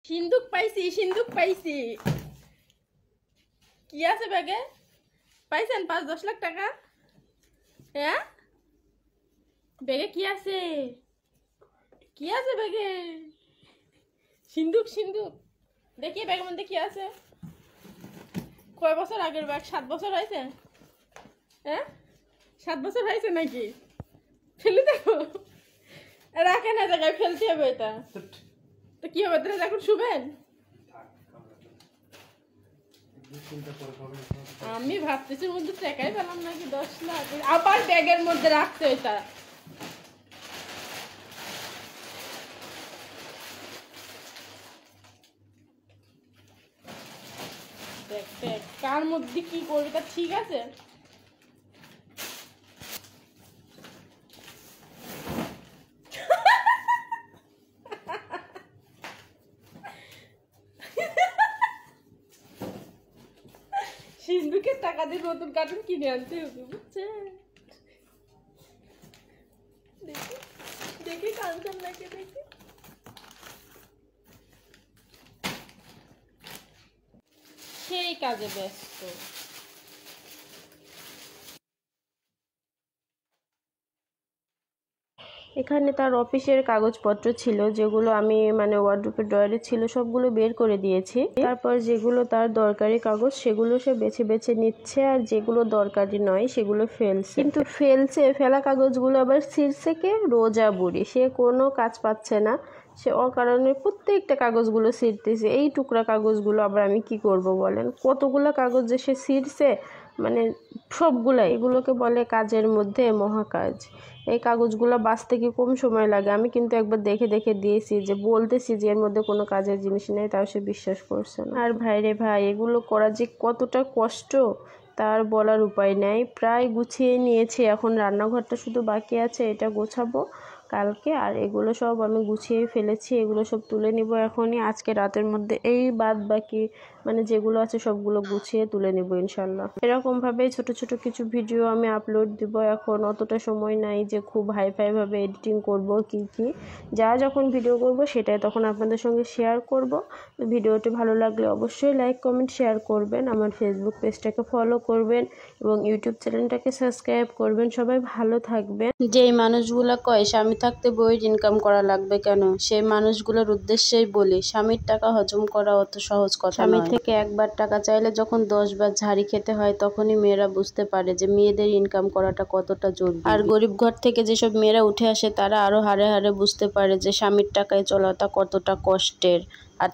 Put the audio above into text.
সিন্দুক পাইছি, সিন্দুক পাইছি। কি আছে ব্যাগে? পাইছেন 5-10 লাখ টাকা? হ্যাঁ, ব্যাগে কি আছে? কি আছে ব্যাগে? সিন্দুক, সিন্দুক। দেখি ব্যাগের মধ্যে কি আছে। কয় বছর আগের ব্যাগ? 7 বছর হয়েছে? হ্যাঁ, 7 বছর হয়েছে নাকি? ফেলে দেখো, রাখে না জায়গায়, ফেলতে হবে এটা। তো কি হবে, তাহলে এখন শুবেন? আমি ভাবতেছি ওর মধ্যে টাকাই পেলাম নাকি 10 লাখ, আবার ব্যাগের মধ্যে রাখতে এটা। দেখ দেখ কার মধ্যে কি করবে, তা ঠিক আছে। সিন্ধুকের টাকা দিয়ে নতুন কার্টুন কিনে আনতে হবে, বুঝছে? দেখি দেখি কাঞ্চন নাকি, দেখি। সেই কাজে ব্যস্ত। এখানে তার অফিসের কাগজপত্র ছিল, যেগুলো আমি মানে ওয়ার্ডরোবের ড্রয়ারে ছিল সবগুলো বের করে দিয়েছি। তারপর যেগুলো তার দরকারি কাগজ সেগুলো সে বেছে বেছে নিচ্ছে, আর যেগুলো দরকারি নয় সেগুলো ফেলছে। কিন্তু ফেলা কাগজগুলো আবার ছিঁড়ছে কে? রোজা বুড়ি। সে কোনো কাজ পাচ্ছে না, সে অকারণে প্রত্যেকটা কাগজগুলো ছিঁড়তেছে। এই টুকরা কাগজগুলো আবার আমি কি করব বলেন? কতগুলো কাগজ যে সে ছিঁড়ছে, মানে সবগুলাই। এগুলোকে বলে কাজের মধ্যে মহাকাজ। এই কাগজগুলো বাঁচতে কি কম সময় লাগে? আমি কিন্তু একবার দেখে দেখে দিয়েছি, যে বলতেছি যে এর মধ্যে কোনো কাজের জিনিস নেই, তাও সে বিশ্বাস করছে না। আর ভাই রে ভাই, এগুলো করা যে কতটা কষ্ট তার বলার উপায় নেই। প্রায় গুছিয়ে নিয়েছি, এখন রান্নাঘরটা শুধু বাকি আছে, এটা গোছাবো কালকে। আর এগুলো সব আমি গুছিয়ে ফেলেছি, এগুলো সব তুলে নিব এখনই, আজকে রাতের মধ্যে। এই বাদ বাকি মানে যেগুলো আছে সবগুলো গুছিয়ে তুলে নিব ইনশাল্লাহ। এরকমভাবে ছোট ছোট কিছু ভিডিও আমি আপলোড দিব। এখন অতটা সময় নাই যে খুব হাইফাই ভাবে এডিটিং করব। কি যা যখন ভিডিও করব সেটাই তখন আপনাদের সঙ্গে শেয়ার করব। ভিডিওটি ভালো লাগলে অবশ্যই লাইক কমেন্ট শেয়ার করবেন, আমার ফেসবুক পেজটাকে ফলো করবেন এবং ইউটিউব চ্যানেলটাকে সাবস্ক্রাইব করবেন। সবাই ভালো থাকবেন। যেই মানুষগুলো কয় স্বামী থাকতে বইয়ের ইনকাম করা লাগবে কেন, সেই মানুষগুলোর উদ্দেশ্যেই বলি, স্বামীর টাকা হজম করা অত সহজ কথা নয়। স্বামী থেকে একবার টাকা চাইলে যখন 10 বার ঝাড়ি খেতে হয়, তখনই মেয়েরা বুঝতে পারে যে মেয়েদের ইনকাম করাটা কতটা জরুরি। আর গরিব ঘর থেকে যেসব মেয়েরা উঠে আসে, তারা আরো হাড়ে হাড়ে বুঝতে পারে যে স্বামীর টাকায় চলাটা কতটা কষ্টের।